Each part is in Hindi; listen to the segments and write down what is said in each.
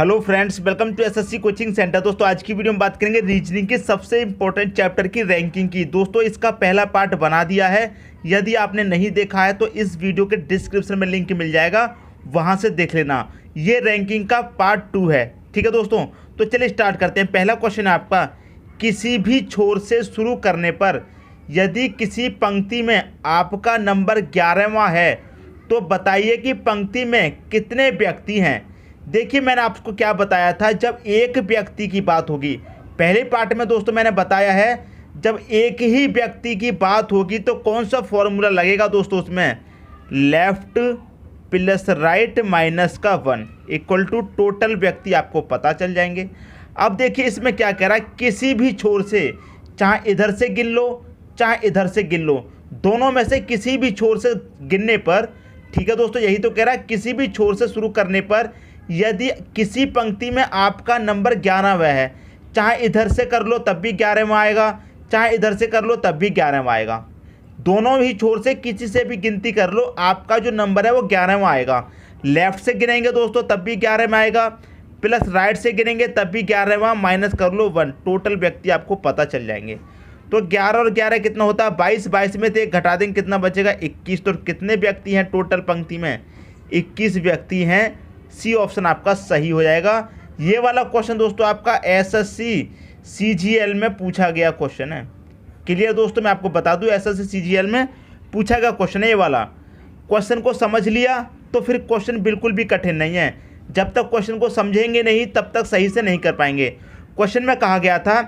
Hello friends, welcome to SSC coaching centre. दोस्तों आज की वीडियो में बात करेंगे रीजनिंग के सबसे इंपॉर्टेंट चैप्टर की रैंकिंग की। दोस्तों इसका पहला पार्ट बना दिया है, यदि आपने नहीं देखा है तो इस वीडियो के डिस्क्रिप्शन में लिंक मिल जाएगा, वहां से देख लेना। ये रैंकिंग का पार्ट 2 है, ठीक है दोस्तों। तो चलिए स्टार्ट करते हैं। पहला क्वेश्चन है आपका, किसी भी छोर से शुरू करने पर यदि किसी पंक्ति में आपका नंबर 11वां है तो बताइए कि पंक्ति में कितने व्यक्ति हैं। देखिए मैंने आपको क्या बताया था, जब एक व्यक्ति की बात होगी, पहले पार्ट में दोस्तों मैंने बताया है जब एक ही व्यक्ति की बात होगी तो कौन सा फॉर्मूला लगेगा दोस्तों, उसमें लेफ्ट प्लस राइट माइनस का 1 इक्वल टू टोटल व्यक्ति आपको पता चल जाएंगे। अब देखिए इसमें क्या कह रहा है, किसी भी छोर से, चाहे इधर से गिन लो चाहे इधर से गिन लो, दोनों में से किसी भी छोर से गिनने पर, ठीक है दोस्तों, यही तो कह रहा है, किसी भी छोर से शुरू करने पर यदि किसी पंक्ति में आपका नंबर 11वां है, चाहे इधर से कर लो तब भी 11वां आएगा, चाहे इधर से कर लो तब भी 11वां आएगा। दोनों ही छोर से किसी से भी गिनती कर लो, आपका जो नंबर है वो 11वां आएगा। लेफ्ट से गिनेंगे दोस्तों तब भी 11वां आएगा, प्लस राइट से गिनेंगे तब भी 11वां, माइनस कर लो 1, टोटल व्यक्ति आपको पता चल जाएंगे। तो 11 और 11 कितना होता है, 22, 22 में से एक घटा देंगे कितना बचेगा, 21। तो कितने व्यक्ति हैं टोटल पंक्ति में, 21 व्यक्ति हैं। सी ऑप्शन आपका सही हो जाएगा। ये वाला क्वेश्चन दोस्तों आपका एसएससी सीजीएल में पूछा गया क्वेश्चन है। क्लियर दोस्तों, मैं आपको बता दूं एसएससी सीजीएल में पूछा गया क्वेश्चन है ये वाला। क्वेश्चन को समझ लिया तो फिर क्वेश्चन बिल्कुल भी कठिन नहीं है। जब तक क्वेश्चन को समझेंगे नहीं तब तक सही से नहीं कर पाएंगे। क्वेश्चन में कहा गया था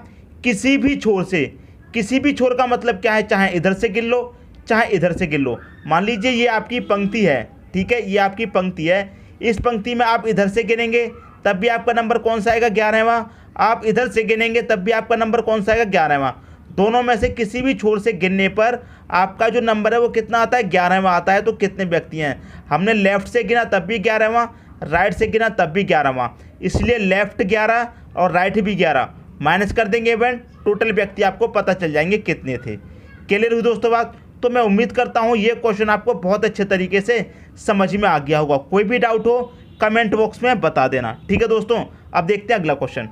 किसी भी छोर से, किसी भी छोर का मतलब क्या है, चाहे इधर से गिन लो चाहे इधर से गिन लो। मान लीजिए ये आपकी पंक्ति है, ठीक है, ये आपकी पंक्ति है, इस पंक्ति में आप इधर से गिनेंगे तब भी आपका नंबर कौन सा आएगा, 11वां। आप इधर से गिनेंगे तब भी आपका नंबर कौन सा आएगा, 11वां। दोनों में से किसी भी छोर से गिनने पर आपका जो नंबर है वो कितना आता है, 11वां आता है। तो कितने व्यक्ति हैं, हमने लेफ्ट से गिना तब भी 11वां, राइट से गिना तब भी 11वां, इसलिए लेफ्ट 11 और राइट भी 11, माइनस कर देंगे इवेंट, टोटल व्यक्ति आपको पता चल जाएंगे कितने थे। क्लियर हुई दोस्तों बात। तो मैं उम्मीद करता हूँ ये क्वेश्चन आपको बहुत अच्छे तरीके से समझ में आ गया होगा। कोई भी डाउट हो कमेंट बॉक्स में बता देना, ठीक है दोस्तों। अब देखते हैं अगला क्वेश्चन।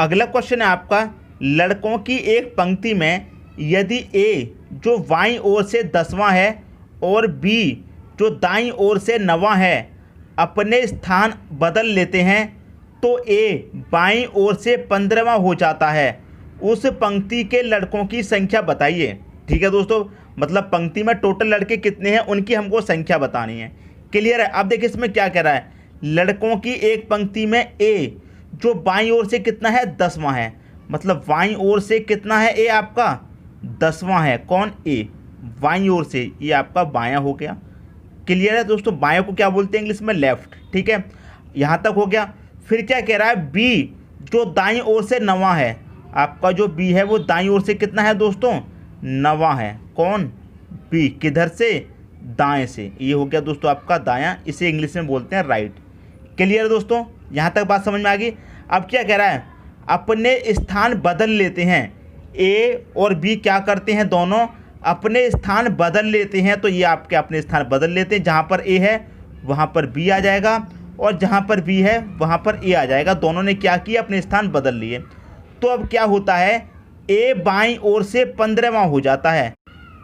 अगला क्वेश्चन है आपका, लड़कों की एक पंक्ति में यदि ए जो बाईं ओर से 10वां है और बी जो दाईं ओर से 9वां है अपने स्थान बदल लेते हैं तो ए बाईं ओर से 15वां हो जाता है, उस पंक्ति के लड़कों की संख्या बताइए। ठीक है दोस्तों, मतलब पंक्ति में टोटल लड़के कितने हैं उनकी हमको संख्या बतानी है। क्लियर है। अब देखिए इसमें क्या कह रहा है, लड़कों की एक पंक्ति में ए जो बाईं ओर से कितना है, 10वां है, मतलब बाईं ओर से कितना है, ए आपका 10वां है। कौन, ए, बाईं ओर से, ये आपका बायां हो गया। क्लियर है दोस्तों, बायां को क्या बोलते हैं इंग्लिश में, लेफ्ट, ठीक है, यहाँ तक हो गया। फिर क्या कह रहा है, बी जो दाईं ओर से 9वां है, आपका जो बी है वो दाईं ओर से कितना है दोस्तों, 9वां है। कौन, बी, किधर से, दाएं से, ये हो गया दोस्तों आपका दायां, इसे इंग्लिश में बोलते हैं राइट। क्लियर दोस्तों, यहाँ तक बात समझ में आ गई। अब क्या कह रहा है, अपने स्थान बदल लेते हैं, ए और बी क्या करते हैं, दोनों अपने स्थान बदल लेते हैं। तो ये आपके अपने स्थान बदल लेते हैं, जहाँ पर ए है वहाँ पर बी आ जाएगा और जहाँ पर बी है वहाँ पर ए आ जाएगा। दोनों ने क्या किया, अपने स्थान बदल लिए। तो अब क्या होता है, ए बाईं ओर से 15वां हो जाता है।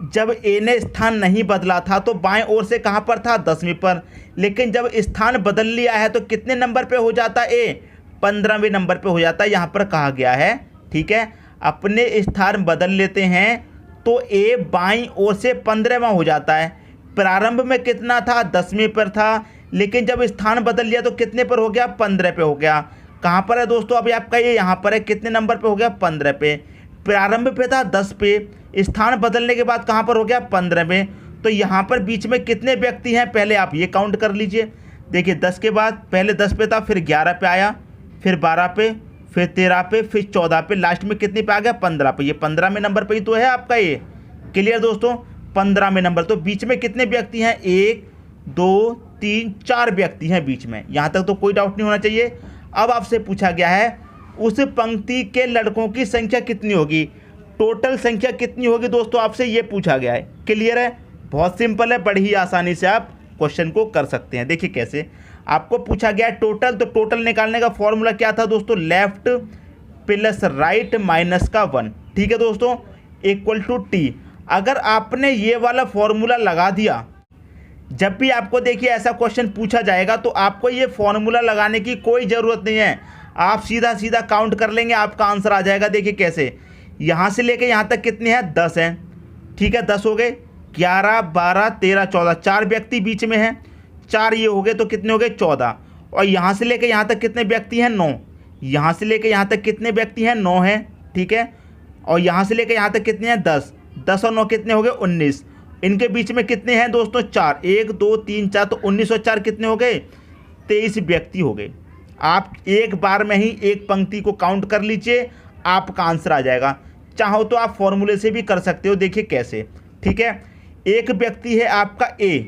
जब ए ने स्थान नहीं बदला था तो बाएं ओर से कहाँ पर था, 10वीं पर, लेकिन जब स्थान बदल लिया है तो कितने नंबर पे हो जाता है, ए 15वें नंबर पे हो जाता है। यहाँ पर कहा गया है, ठीक है, अपने स्थान बदल लेते हैं तो ए बाईं ओर से 15वां हो जाता है। प्रारंभ में कितना था, 10वीं पर था, लेकिन जब स्थान बदल लिया तो कितने पर हो गया, 15 पे हो गया। कहाँ पर है दोस्तों, अभी आपका ये यहाँ पर है, कितने नंबर पे हो गया, 15 पे। प्रारंभ पे था 10 पे, स्थान बदलने के बाद कहाँ पर हो गया, 15 में। तो यहाँ पर बीच में कितने व्यक्ति हैं, पहले आप ये काउंट कर लीजिए। देखिए 10 के बाद पहले 10 पे था, फिर 11 पे आया, फिर 12 पे, फिर 13 पे, फिर 14 पे, लास्ट में कितने पे आ गया, 15 पे। ये 15वें नंबर पे ही तो है आपका ये। क्लियर दोस्तों, 15वें नंबर। तो बीच में कितने व्यक्ति हैं, 1 2 3 4 व्यक्ति हैं बीच में। यहाँ तक तो कोई डाउट नहीं होना चाहिए। अब आपसे पूछा गया है उस पंक्ति के लड़कों की संख्या कितनी होगी, टोटल संख्या कितनी होगी दोस्तों, आपसे ये पूछा गया है। क्लियर है, बहुत सिंपल है, बड़ी ही आसानी से आप क्वेश्चन को कर सकते हैं। देखिए कैसे, आपको पूछा गया टोटल, तो टोटल निकालने का फॉर्मूला क्या था दोस्तों, लेफ्ट प्लस राइट माइनस का 1, ठीक है दोस्तों, इक्वल टू टी। अगर आपने ये वाला फॉर्मूला लगा दिया, जब भी आपको देखिए ऐसा क्वेश्चन पूछा जाएगा तो आपको ये फॉर्मूला लगाने की कोई ज़रूरत नहीं है, आप सीधा सीधा काउंट कर लेंगे, आपका आंसर आ जाएगा। देखिए कैसे, यहाँ से लेके यहाँ तक कितने हैं, 10 हैं, ठीक है, 10 हो गए, 11 12 13 14, 4 व्यक्ति बीच में हैं, 4 ये हो गए तो कितने हो गए, 14। और यहाँ से लेके यहाँ तक कितने व्यक्ति हैं, 9। यहाँ से लेके यहाँ तक कितने व्यक्ति हैं, 9 हैं, ठीक है। और यहाँ से लेके यहाँ तक कितने हैं, 10। 10 और 9 कितने हो गए, 19। इनके बीच में कितने हैं दोस्तों, 4, 1 2 3 4, तो 19 और 4 कितने हो गए, 23 व्यक्ति हो गए। आप एक बार में ही एक पंक्ति को काउंट कर लीजिए, आपका आंसर आ जाएगा। चाहो तो आप फॉर्मूले से भी कर सकते हो, देखिए कैसे, ठीक है। एक व्यक्ति है आपका ए,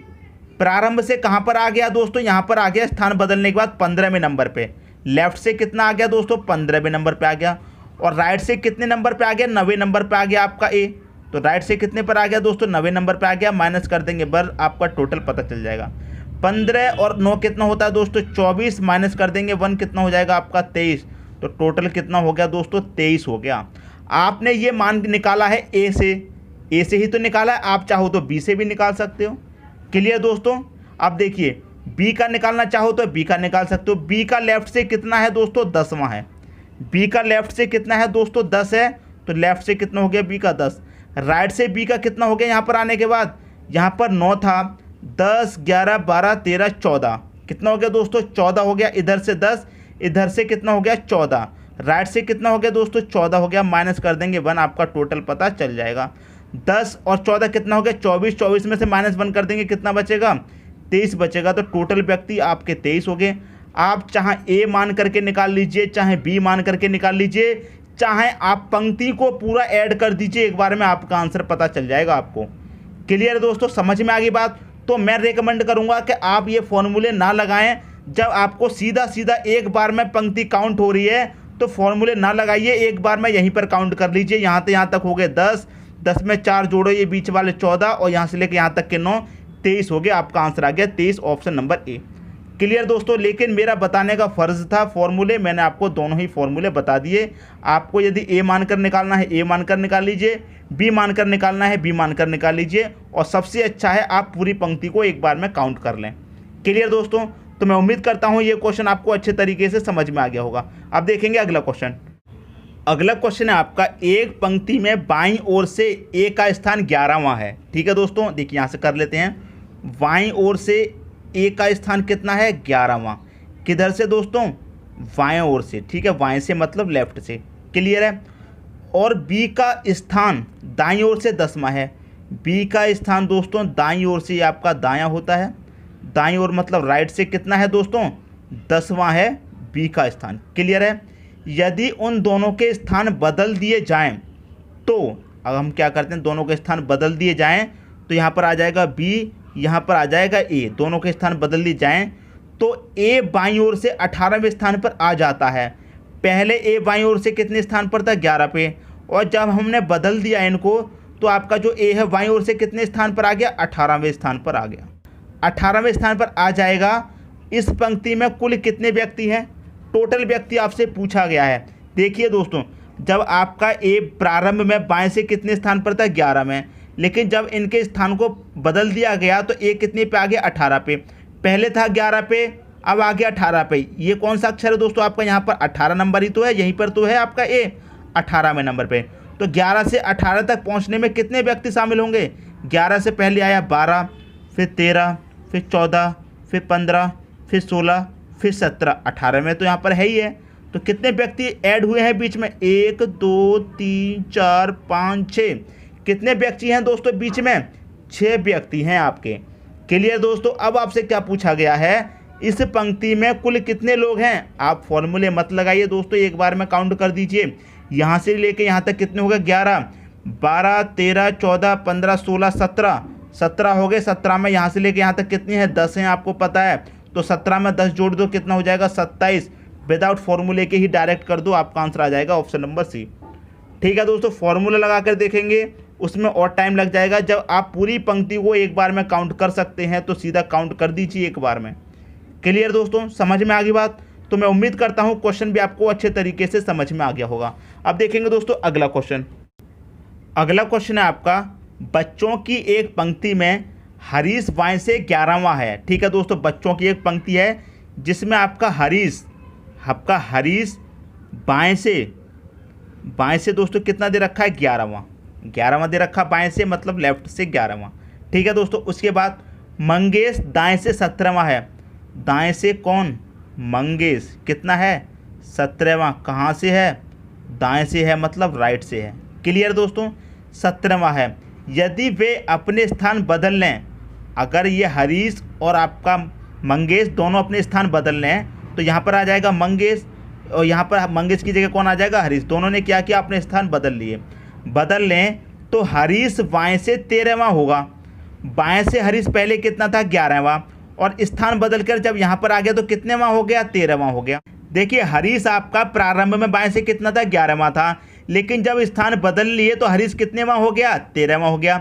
प्रारंभ से कहाँ पर आ गया दोस्तों, यहाँ पर आ गया, स्थान बदलने के बाद 15वें नंबर पे। लेफ्ट से कितना आ गया दोस्तों, 15वें नंबर पे आ गया। और राइट से कितने नंबर पे आ गया, 9वें नंबर पे आ गया आपका ए। तो राइट से कितने पर आ गया दोस्तों, 9वें नंबर पे आ गया, माइनस कर देंगे बर, आपका टोटल पता चल जाएगा। 15 और 9 कितना होता है दोस्तों, 24, माइनस कर देंगे 1, कितना हो जाएगा आपका 23। तो टोटल कितना हो गया दोस्तों, 23 हो गया। आपने ये मान निकाला है ए से ही तो निकाला है, आप चाहो तो बी से भी निकाल सकते हो। क्लियर दोस्तों। अब देखिए बी का निकालना चाहो तो बी का निकाल सकते हो। बी का लेफ्ट से कितना है दोस्तों, 10वां है। बी का लेफ्ट से कितना है दोस्तों, 10 है, तो लेफ्ट से कितना हो गया बी का 10। राइट से बी का कितना हो गया, यहाँ पर आने के बाद यहाँ पर 9 था, 10 11 12 13 14, कितना हो गया दोस्तों, 14 हो गया। इधर से 10, इधर से कितना हो गया, 14। राइट से कितना हो गया दोस्तों, 14 हो गया, माइनस कर देंगे 1, आपका टोटल पता चल जाएगा। 10 और 14 कितना हो गया, 24। 24 में से माइनस 1 कर देंगे, कितना बचेगा, 23 बचेगा। तो टोटल व्यक्ति आपके 23 हो गए। आप चाहे ए मान करके निकाल लीजिए, चाहे बी मान करके निकाल लीजिए, चाहे आप पंक्ति को पूरा ऐड कर दीजिए, एक बार में आपका आंसर पता चल जाएगा आपको। क्लियर है दोस्तों, समझ में आ गई बात। तो मैं रेकमेंड करूंगा कि आप ये फॉर्मूले ना लगाएं। जब आपको सीधा सीधा एक बार में पंक्ति काउंट हो रही है तो फॉर्मूले ना लगाइए, एक बार में यहीं पर काउंट कर लीजिए। यहाँ से यहाँ तक हो गए 10, 10 में 4 जोड़ो, ये बीच वाले 14, और यहाँ से लेकर यहाँ तक के 9, 23 हो गया। आपका आंसर आ गया 23, ऑप्शन नंबर ए। क्लियर दोस्तों। लेकिन मेरा बताने का फ़र्ज़ था फॉर्मूले, मैंने आपको दोनों ही फॉर्मूले बता दिए। आपको यदि ए मानकर निकालना है ए मानकर निकाल लीजिए, बी मानकर निकालना है बी मानकर निकाल लीजिए, और सबसे अच्छा है आप पूरी पंक्ति को एक बार में काउंट कर लें। क्लियर दोस्तों। तो मैं उम्मीद करता हूँ ये क्वेश्चन आपको अच्छे तरीके से समझ में आ गया होगा। अब देखेंगे अगला क्वेश्चन। अगला क्वेश्चन है आपका, एक पंक्ति में बाईं ओर से ए का स्थान 11वां है। ठीक है दोस्तों, देखिए यहाँ से कर लेते हैं। बाईं ओर से ए का स्थान कितना है, 11वां। किधर से दोस्तों, बाएं ओर से। ठीक है, बाएं से मतलब लेफ्ट से। क्लियर है। और बी का स्थान दाईं ओर से 10वां है। बी का स्थान दोस्तों दाईं ओर से आपका दायां होता है। दाईं ओर मतलब राइट से कितना है दोस्तों, 10वां है बी का स्थान। क्लियर है। यदि उन दोनों के स्थान बदल दिए जाएं तो अब हम क्या करते हैं, दोनों के स्थान बदल दिए जाएं तो यहाँ पर आ जाएगा बी, यहाँ पर आ जाएगा ए। दोनों के स्थान बदल दिए जाएं तो ए बाईं ओर से 18वें स्थान पर आ जाता है। पहले ए बाईं ओर से कितने स्थान पर था, 11 पे, और जब हमने बदल दिया इनको तो आपका जो ए है बाईं ओर से कितने स्थान पर आ गया, 18वें स्थान पर आ गया। 18वें स्थान पर आ जाएगा। इस पंक्ति में कुल कितने व्यक्ति हैं, टोटल व्यक्ति आपसे पूछा गया है। देखिए दोस्तों, जब आपका ए प्रारंभ में बाएं से कितने स्थान पर था, 11 में, लेकिन जब इनके स्थान को बदल दिया गया तो ए कितने पे आ गया, 18 पे। पहले था 11 पे, अब आ गया 18 पे। ये कौन सा अक्षर है दोस्तों आपका, यहाँ पर 18 नंबर ही तो है, यहीं पर तो है आपका ए 18वें नंबर पे। तो 11 से 18 तक पहुँचने में कितने व्यक्ति शामिल होंगे, 11 से पहले आया 12, फिर 13, फिर 14, फिर 15, फिर 16, फिर 17, 18 में तो यहाँ पर है ही है। तो कितने व्यक्ति ऐड हुए हैं बीच में, 1 2 3 4 5 6। कितने व्यक्ति हैं दोस्तों बीच में, 6 व्यक्ति हैं आपके। क्लियर दोस्तों। अब आपसे क्या पूछा गया है, इस पंक्ति में कुल कितने लोग हैं। आप फॉर्मूले मत लगाइए दोस्तों, एक बार में काउंट कर दीजिए। यहाँ से लेके यहाँ तक कितने हो गए, 11 12 13 14 15 16 17 हो गए। 17 में यहाँ से लेके यहाँ तक कितनी है, 10 हैं, आपको पता है। तो 17 में 10 जोड़ दो, कितना हो जाएगा, 27। विदाउट फॉर्मूले के ही डायरेक्ट कर दो, आपका आंसर आ जाएगा ऑप्शन नंबर सी। ठीक है दोस्तों, फॉर्मूला लगा कर देखेंगे उसमें और टाइम लग जाएगा। जब आप पूरी पंक्ति को एक बार में काउंट कर सकते हैं तो सीधा काउंट कर दीजिए एक बार में। क्लियर दोस्तों, समझ में आ गई बात। तो मैं उम्मीद करता हूँ क्वेश्चन भी आपको अच्छे तरीके से समझ में आ गया होगा। अब देखेंगे दोस्तों अगला क्वेश्चन। अगला क्वेश्चन है आपका, बच्चों की एक पंक्ति में हरीश बाएं से 11वां है। ठीक है दोस्तों, बच्चों की एक पंक्ति है जिसमें आपका हरीश बाएं से दोस्तों कितना दे रखा है, 11वां दे रखा, बाएं से मतलब लेफ्ट से 11वां। ठीक है दोस्तों, उसके बाद मंगेश दाएं से 17वां है। दाएं से कौन, मंगेश कितना है, 17वां। कहाँ से है, दाएं से है मतलब राइट से है। क्लियर दोस्तों, 17वां है। यदि वे अपने स्थान बदल लें, अगर ये हरीश और आपका मंगेश दोनों अपने स्थान बदल लें तो यहाँ पर आ जाएगा मंगेश, और यहाँ पर मंगेश की जगह कौन आ जाएगा, हरीश। दोनों ने क्या किया, अपने स्थान बदल लिए। बदल लें तो हरीश बाएं से 13वां होगा। बाएं से हरीश पहले कितना था, 11वां, और स्थान बदल कर जब यहाँ पर आ गया तो कितनेवां हो गया, 13वां हो गया। देखिए हरीश आपका प्रारंभ में बाएं से कितना था, 11वां था, लेकिन जब स्थान बदल लिए तो हरीश कितनेवां हो गया, 13वां हो गया।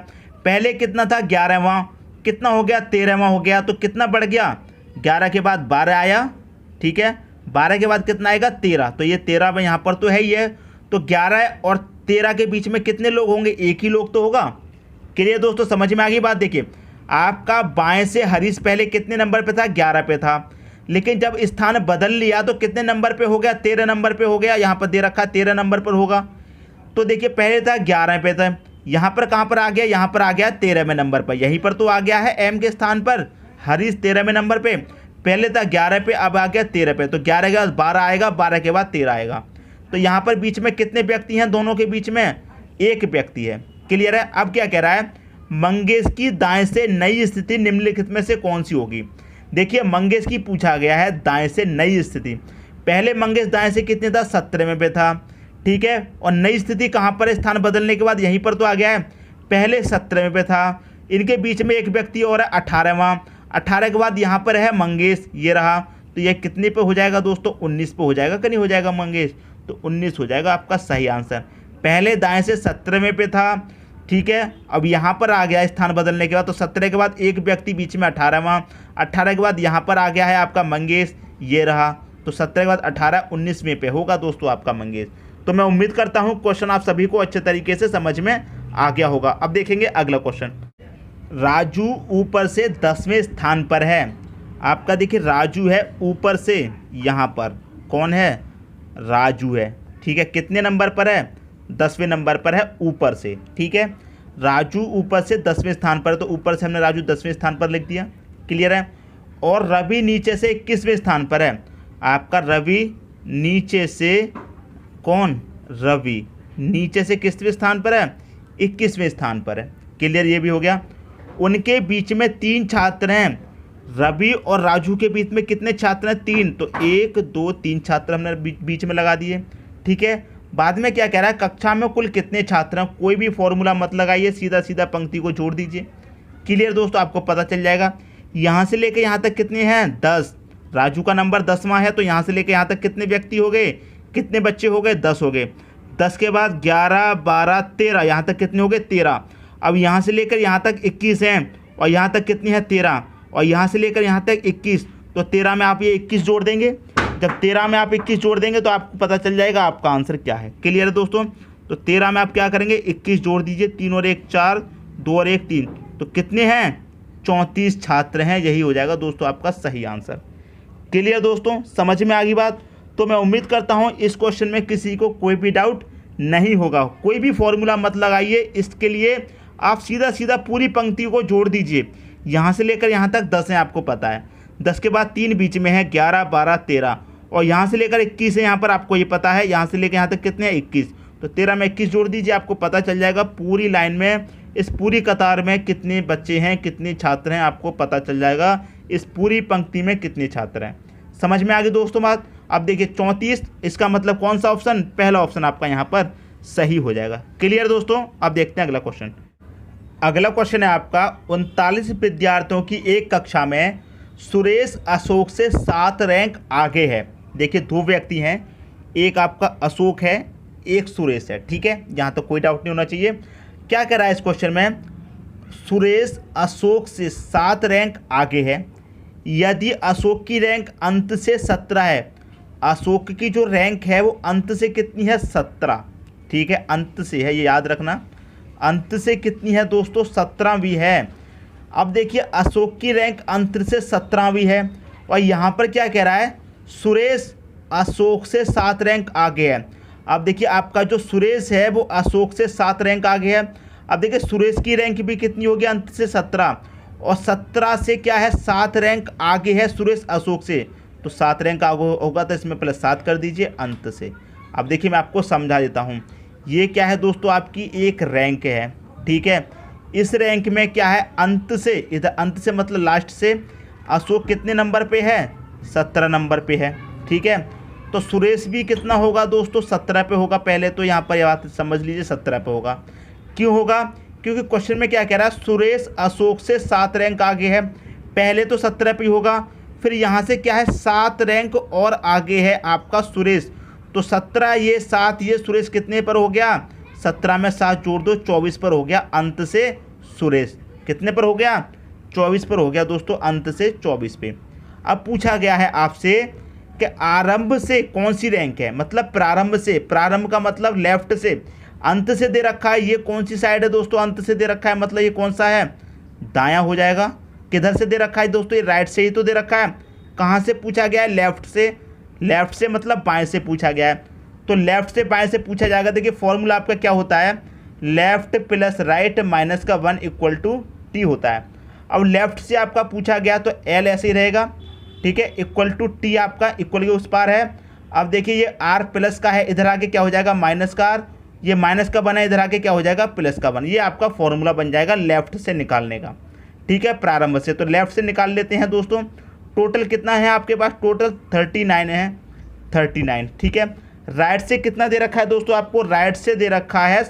पहले कितना था, 11वां, कितना हो गया, 13वां हो गया। तो कितना बढ़ गया, 11 के बाद 12 आया। ठीक है, 12 के बाद कितना आएगा, 13। तो ये 13 में यहाँ पर तो है ही है। तो 11 और 13 के बीच में कितने लोग होंगे, एक ही लोग तो होगा। क्लियर दोस्तों, समझ में आ गई बात। देखिए आपका बाएं से हरीश पहले कितने नंबर पे था, 11 पे था, लेकिन जब स्थान बदल लिया तो कितने नंबर पे हो गया, 13 नंबर पे हो गया। यहाँ पर दे रखा 13 नंबर पर होगा। तो देखिए पहले था 11 पे था, यहाँ पर कहाँ पर आ गया, यहाँ पर आ गया 13वें नंबर पर। यहीं पर तो आ गया है एम के स्थान पर हरीश 13वें नंबर पे। पहले था 11 पे, अब आ गया 13 पे। तो 11 के बाद 12 आएगा, 12 के बाद 13 आएगा। तो यहाँ पर बीच में कितने व्यक्ति हैं, दोनों के बीच में एक व्यक्ति है। क्लियर है। अब क्या कह रहा है, मंगेश की दाएं से नई स्थिति निम्नलिखित में से कौन सी होगी। देखिए मंगेश की पूछा गया है दाएं से नई स्थिति। पहले मंगेश दाएं से कितने था, 17वें पे था। ठीक है, और नई स्थिति कहाँ पर है, स्थान बदलने के बाद यहीं पर तो आ गया है। पहले 17वें पे था, इनके बीच में एक व्यक्ति और है 18वां। 18 के बाद यहाँ पर है मंगेश, ये रहा। तो ये कितने पे हो जाएगा दोस्तों, 19 पे हो जाएगा। कि नहीं हो जाएगा मंगेश, तो 19 हो जाएगा आपका सही आंसर। पहले दाएं से 17वें पे था। ठीक है, अब यहाँ पर आ गया स्थान बदलने के बाद, तो 17 के बाद एक व्यक्ति बीच में 18वां। 18 के बाद यहाँ पर आ गया है आपका मंगेश, ये रहा। तो 17 के बाद 18, 19वें पे होगा दोस्तों आपका मंगेश। तो मैं उम्मीद करता हूँ क्वेश्चन आप सभी को अच्छे तरीके से समझ में आ गया होगा। अब देखेंगे अगला क्वेश्चन। राजू ऊपर से 10वें स्थान पर है। आपका देखिए राजू है ऊपर से, यहाँ पर कौन है, राजू है। ठीक है, कितने नंबर पर है, 10वें नंबर पर है ऊपर से। ठीक है, राजू ऊपर से 10वें स्थान पर है, तो ऊपर से हमने राजू 10वें स्थान पर लिख दिया। क्लियर है। और रवि नीचे से 21वें स्थान पर है। आपका रवि नीचे से कौन, रवि नीचे से किसवें स्थान पर है, 21वें स्थान पर है। क्लियर, ये भी हो गया। उनके बीच में 3 छात्र हैं। रवि और राजू के बीच में कितने छात्र हैं, 3। तो 1 2 3 छात्र हमने बीच में लगा दिए। ठीक है, बाद में क्या कह रहा है, कक्षा में कुल कितने छात्र हैं। कोई भी फॉर्मूला मत लगाइए, सीधा सीधा पंक्ति को जोड़ दीजिए। क्लियर दोस्तों, आपको पता चल जाएगा। यहाँ से लेकर यहाँ तक कितने हैं, 10। राजू का नंबर 10वां है, तो यहाँ से लेकर यहाँ तक कितने व्यक्ति हो गए, कितने बच्चे हो गए, 10 हो गए। 10 के बाद 11 12 13, यहाँ तक कितने हो गए, 13। अब यहाँ से लेकर यहाँ तक 21 हैं, और यहाँ तक कितनी है, 13, और यहाँ से लेकर यहाँ तक 21। तो 13 में आप ये 21 जोड़ देंगे। जब 13 में आप 21 जोड़ देंगे तो आपको पता चल जाएगा आपका आंसर क्या है। क्लियर है दोस्तों। तो 13 में आप क्या करेंगे, 21 जोड़ दीजिए। 3 और 1 4, 2 और 1 3, तो कितने हैं, 34 छात्र हैं। यही हो जाएगा दोस्तों आपका सही आंसर। क्लियर दोस्तों, समझ में आ गई बात। तो मैं उम्मीद करता हूँ इस क्वेश्चन में किसी को कोई भी डाउट नहीं होगा। कोई भी फॉर्मूला मत लगाइए, इसके लिए आप सीधा सीधा पूरी पंक्ति को जोड़ दीजिए। यहाँ से लेकर यहाँ तक 10 है, आपको पता है। 10 के बाद 3 बीच में है, 11 12 13, और यहाँ से लेकर 21 है, यहाँ पर आपको ये पता है। यहाँ से लेकर यहाँ तक कितने हैं, 21। तो 13 में 21 जोड़ दीजिए, आपको पता चल जाएगा पूरी लाइन में, इस पूरी कतार में कितने बच्चे हैं, कितने छात्र हैं, आपको पता चल जाएगा इस पूरी पंक्ति में कितने छात्र हैं। समझ में आ गई दोस्तों बात। अब देखिए 34, इसका मतलब कौन सा ऑप्शन, पहला ऑप्शन आपका यहाँ पर सही हो जाएगा। क्लियर दोस्तों। अब देखते हैं अगला क्वेश्चन। अगला क्वेश्चन है आपका, 39 विद्यार्थियों की एक कक्षा में सुरेश अशोक से 7 रैंक आगे है। देखिए 2 व्यक्ति हैं, एक आपका अशोक है, एक सुरेश है। ठीक है, यहाँ तो कोई डाउट नहीं होना चाहिए। क्या कह रहा है इस क्वेश्चन में, सुरेश अशोक से 7 रैंक आगे है। यदि अशोक की रैंक अंत से 17 है, अशोक की जो रैंक है वो अंत से कितनी है 17, ठीक है, अंत से है, ये याद रखना, अंत से कितनी है दोस्तों 17वीं है। अब देखिए अशोक की रैंक अंत से 17वीं है और यहाँ पर क्या कह रहा है, सुरेश अशोक से 7 रैंक आगे है। अब देखिए आपका जो सुरेश है वो अशोक से 7 रैंक आगे है। अब देखिए सुरेश की रैंक भी कितनी होगी अंत से 17 और 17 से क्या है 7 रैंक आगे है सुरेश अशोक से, तो 7 रैंक आगे होगा तो इसमें प्लस 7 कर दीजिए अंत से। अब देखिए मैं आपको समझा देता हूँ, ये क्या है दोस्तों आपकी एक रैंक है, ठीक है, इस रैंक में क्या है अंत से, इधर अंत से मतलब लास्ट से अशोक कितने नंबर पे है 17 नंबर पे है, ठीक है, तो सुरेश भी कितना होगा दोस्तों 17 पे होगा। पहले तो यहाँ पर यह बात समझ लीजिए 17 पे होगा, क्यों होगा, क्योंकि क्वेश्चन में क्या कह रहा है सुरेश अशोक से 7 रैंक आगे है, पहले तो 17 पे होगा, फिर यहाँ से क्या है 7 रैंक और आगे है आपका सुरेश, तो 17 ये 7 ये सुरेश कितने पर हो गया, 17 में 7 जोड़ दो 24 पर हो गया अंत से सुरेश, कितने पर हो गया 24 पर हो गया दोस्तों अंत से 24 पे। अब पूछा गया है आपसे कि आरंभ से कौन सी रैंक है, मतलब प्रारंभ से, प्रारंभ का मतलब लेफ्ट से, अंत से दे रखा है, ये कौन सी साइड है दोस्तों अंत से दे रखा है, मतलब ये कौन सा है दायां हो जाएगा। किधर से दे रखा है दोस्तों, ये राइट से ही तो दे रखा है। कहाँ से पूछा गया है, लेफ्ट से, लेफ्ट से मतलब बाएं से पूछा गया है, तो लेफ्ट से बाएं से पूछा जाएगा। देखिए फॉर्मूला आपका क्या होता है, लेफ्ट प्लस राइट माइनस का 1 इक्वल टू टी होता है। अब लेफ्ट से आपका पूछा गया तो एल ऐसे ही रहेगा, ठीक है, इक्वल टू टी आपका इक्वल के उस पार है। अब देखिए ये आर प्लस का है, इधर आके क्या हो जाएगा माइनस का आर, ये माइनस का बना है, इधर आके क्या हो जाएगा प्लस का 1, ये आपका फॉर्मूला बन जाएगा लेफ्ट से निकालने का, ठीक है, प्रारंभ से। तो लेफ्ट से निकाल लेते हैं दोस्तों। टोटल कितना है आपके पास, टोटल 39 है, 39, ठीक है। राइट से कितना दे रखा है दोस्तों आपको, राइट से दे रखा है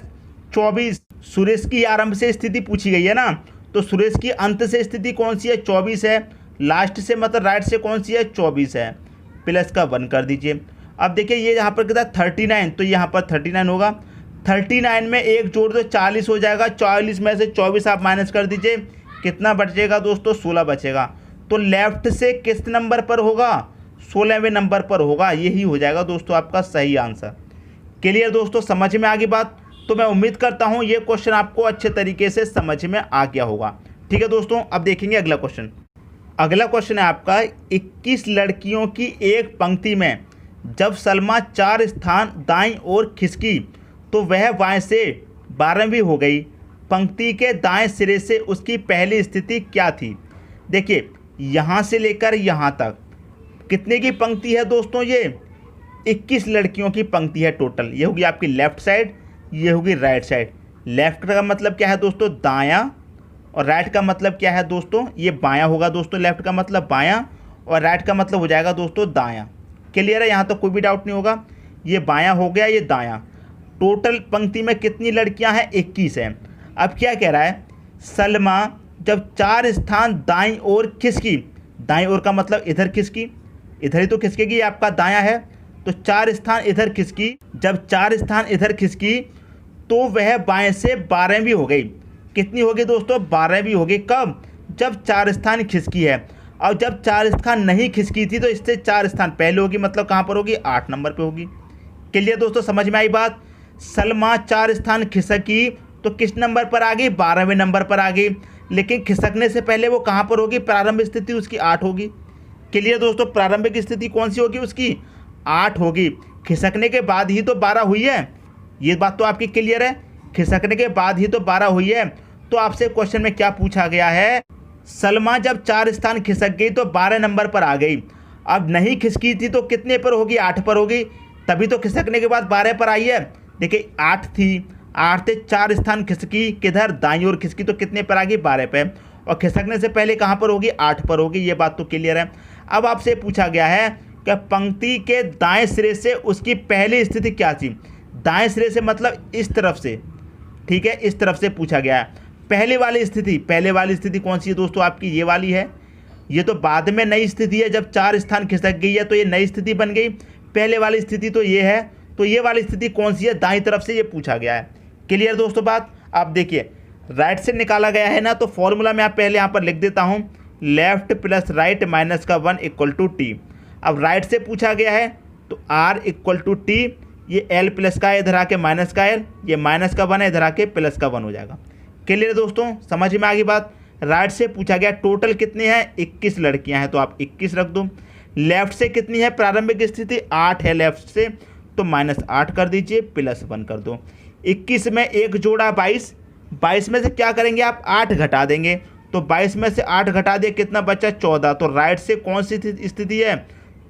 24। सुरेश की आरंभ से स्थिति पूछी गई है ना, तो सुरेश की अंत से स्थिति कौन सी है 24 है, लास्ट से मतलब राइट से कौन सी है 24 है, प्लस का 1 कर दीजिए। अब देखिए ये यहाँ पर कितना 39, तो यहाँ पर 39 होगा, 39 में 1 जोड़ दो 40 हो जाएगा, 40 में से 24 आप माइनस कर दीजिए, कितना बचेगा दोस्तों 16 बचेगा। तो लेफ्ट से किस नंबर पर होगा, 16वें नंबर पर होगा, यही हो जाएगा दोस्तों आपका सही आंसर। क्लियर दोस्तों, समझ में आ गई बात। तो मैं उम्मीद करता हूँ ये क्वेश्चन आपको अच्छे तरीके से समझ में आ गया होगा, ठीक है दोस्तों। अब देखेंगे अगला क्वेश्चन। अगला क्वेश्चन है आपका 21 लड़कियों की एक पंक्ति में जब सलमा 4 स्थान दाईं ओर खिसकी तो वह बाएं से 12वीं हो गई, पंक्ति के दाएं सिरे से उसकी पहली स्थिति क्या थी। देखिए यहाँ से लेकर यहाँ तक कितने की पंक्ति है दोस्तों, ये 21 लड़कियों की पंक्ति है टोटल। ये होगी आपकी लेफ्ट साइड, ये होगी राइट साइड। लेफ्ट का मतलब क्या है दोस्तों दायां, और राइट का मतलब क्या है दोस्तों, ये बायां होगा दोस्तों। लेफ्ट का मतलब बायां और राइट का मतलब हो जाएगा दोस्तों दायां। क्लियर है, यहाँ तो कोई भी डाउट नहीं होगा, ये बायां हो गया, ये दायां। टोटल पंक्ति में कितनी लड़कियां हैं 21 हैं। अब क्या कह रहा है, सलमा जब 4 स्थान दाईं ओर खिसकी, दाईं ओर का मतलब इधर खिसकी, इधर ही तो खिसकेगी, आपका दायां है, तो 4 स्थान इधर खिसकी, जब 4 स्थान इधर खिसकी तो वह बाएं से 12वीं हो गई। कितनी होगी दोस्तों 12वीं होगी, कब, जब 4 स्थान खिसकी है। और जब 4 स्थान नहीं खिसकी थी तो इससे 4 स्थान पहले होगी, मतलब कहाँ पर होगी 8 नंबर पे होगी। क्लियर दोस्तों, समझ में आई बात। सलमा 4 स्थान खिसकी तो किस नंबर पर आ गई, 12वें नंबर पर आ गई, लेकिन खिसकने से पहले वो कहाँ पर होगी, प्रारंभ स्थिति उसकी 8 होगी। क्लियर दोस्तों, प्रारंभिक स्थिति कौन सी होगी उसकी 8 होगी, खिसकने के बाद ही तो 12 हुई है, ये बात तो आपकी क्लियर है, खिसकने के बाद ही तो 12 हुई है। तो आपसे क्वेश्चन में क्या पूछा गया है, सलमा जब 4 स्थान खिसक गई तो 12 नंबर पर आ गई, अब नहीं खिसकी थी तो कितने पर होगी, 8 पर होगी, तभी तो खिसकने के बाद 12 पर आई है। देखिए 8 थी, 8 से 4 स्थान खिसकी, किधर दाईं ओर खिसकी, तो कितने पर आ गई 12 पे, और खिसकने से पहले कहाँ पर होगी 8 पर होगी, ये बात तो क्लियर है। अब आपसे पूछा गया है कि पंक्ति के दाएं सिरे से उसकी पहली स्थिति क्या थी। दाएं सिरे से मतलब इस तरफ से, ठीक है, इस तरफ से पूछा गया है। पहले वाली स्थिति, पहले वाली स्थिति कौन सी है दोस्तों आपकी, ये वाली है। ये तो बाद में नई स्थिति है, जब 4 स्थान खिसक गई है तो ये नई स्थिति बन गई। पहले वाली स्थिति तो ये है, तो ये वाली स्थिति कौन सी है, दाईं तरफ से ये पूछा गया है। क्लियर दोस्तों बात। आप देखिए राइट से निकाला गया है ना, तो फॉर्मूला मैं आप पहले यहाँ पर लिख देता हूँ। लेफ्ट प्लस राइट माइनस का 1 इक्वल टू टी। अब राइट से पूछा गया है तो r इक्वल टू टी, ये l प्लस का है इधर आके माइनस का l, ये माइनस का 1 है इधर आके प्लस का 1 हो जाएगा। क्लियर दोस्तों, समझ में आ गई बात। राइट से पूछा गया टोटल कितने हैं, 21 लड़कियां हैं तो आप 21 रख दो। लेफ्ट से कितनी है प्रारंभिक स्थिति, 8 है लेफ्ट से, तो -8 कर दीजिए प्लस 1 कर दो। 21 में एक जोड़ा 22, 22 में से क्या करेंगे आप 8 घटा देंगे, तो 22 में से 8 घटा दिए कितना बचा 14। तो राइट से कौन सी स्थिति है,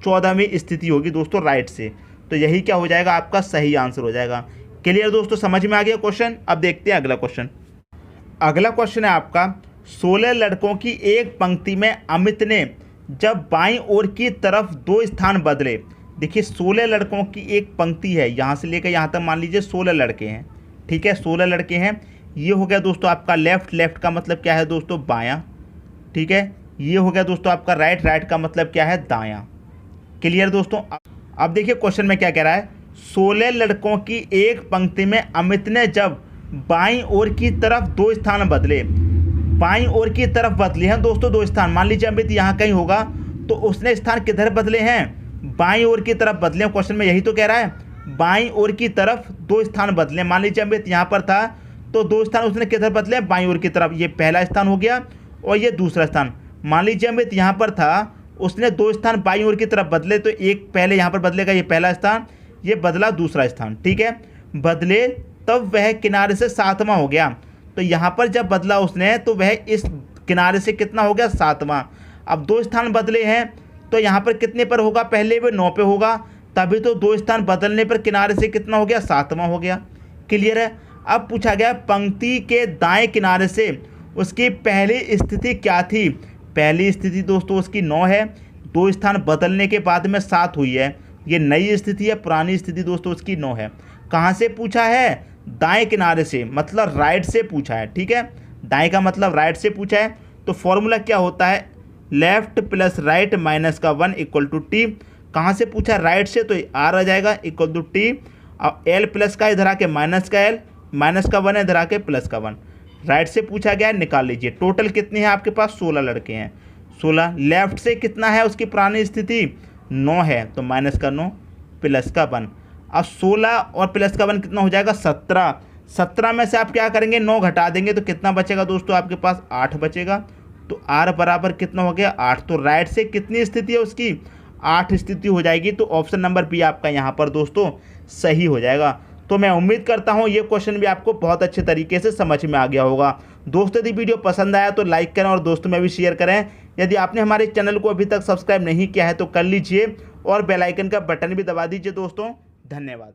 14वीं स्थिति होगी दोस्तों राइट से। तो यही क्या हो जाएगा आपका सही आंसर हो जाएगा। क्लियर दोस्तों, समझ में आ गया क्वेश्चन। अब देखते हैं अगला क्वेश्चन। अगला क्वेश्चन है आपका 16 लड़कों की एक पंक्ति में अमित ने जब बाईं ओर की तरफ 2 स्थान बदले। देखिए 16 लड़कों की एक पंक्ति है, यहाँ से लेकर यहाँ तक मान लीजिए 16 लड़के हैं, ठीक है 16 लड़के हैं। ये हो गया दोस्तों आपका लेफ्ट, लेफ्ट का मतलब क्या है दोस्तों बायां, ठीक है। ये हो गया दोस्तों आपका राइट, राइट का मतलब क्या है दायां। क्लियर दोस्तों। अब देखिए क्वेश्चन में क्या कह रहा है, 16 लड़कों की एक पंक्ति में अमित ने जब बाईं ओर की तरफ 2 स्थान बदले। बाईं ओर की तरफ बदले हैं दोस्तों 2 स्थान। मान लीजिए अमित यहाँ कहीं होगा तो उसने स्थान किधर बदले हैं, बाईं ओर की तरफ बदले। क्वेश्चन में यही तो कह रहा है, बाईं ओर की तरफ 2 स्थान बदले। मान लीजिए अमित यहाँ पर था तो 2 स्थान उसने किधर बदले, बाईं ओर की तरफ। ये पहला स्थान हो गया और ये दूसरा स्थान। मान लीजिए अमित यहाँ पर था, उसने 2 स्थान बाईं ओर की तरफ बदले, तो एक पहले यहाँ पर बदलेगा, ये पहला स्थान, ये बदला दूसरा स्थान, ठीक है। बदले तब वह किनारे से 7वां हो गया। तो यहाँ पर जब बदला उसने तो वह इस किनारे से कितना हो गया 7वां। अब 2 स्थान बदले हैं तो यहाँ पर कितने पर होगा, पहले वो 9 पे होगा, तभी तो 2 स्थान बदलने पर किनारे से कितना हो गया 7वां हो गया। क्लियर है। अब पूछा गया पंक्ति के दाएं किनारे से उसकी पहली स्थिति क्या थी। पहली स्थिति दोस्तों उसकी 9 है, 2 स्थान बदलने के बाद में 7 हुई है, ये नई स्थिति है। पुरानी स्थिति दोस्तों उसकी 9 है। कहाँ से पूछा है, दाएं किनारे से, मतलब राइट से पूछा है, ठीक है। दाएं का मतलब राइट से पूछा है। तो फॉर्मूला क्या होता है, लेफ्ट प्लस राइट माइनस का 1 इक्वल टू टी। कहाँ से पूछा, राइट से, तो आर आ जाएगा इक्वल टू टी। अब एल प्लस का इधर आके माइनस का एल, माइनस का 1 है इधर आके प्लस का 1। राइट से पूछा गया है, निकाल लीजिए। टोटल कितने हैं आपके पास, 16 लड़के हैं, 16। लेफ्ट से कितना है उसकी पुरानी स्थिति 9 है, तो माइनस का 9 प्लस का 1। अब 16 और प्लस का 1 कितना हो जाएगा 17। 17 में से आप क्या करेंगे 9 घटा देंगे तो कितना बचेगा दोस्तों आपके पास 8 बचेगा। तो आर बराबर कितना हो गया 8। तो राइट से कितनी स्थिति है उसकी 8 स्थिति हो जाएगी। तो ऑप्शन नंबर बी आपका यहाँ पर दोस्तों सही हो जाएगा। तो मैं उम्मीद करता हूँ ये क्वेश्चन भी आपको बहुत अच्छे तरीके से समझ में आ गया होगा। दोस्तों यदि वीडियो पसंद आया तो लाइक करें और दोस्तों में भी शेयर करें। यदि आपने हमारे चैनल को अभी तक सब्सक्राइब नहीं किया है तो कर लीजिए और बेल आइकन का बटन भी दबा दीजिए दोस्तों। धन्यवाद।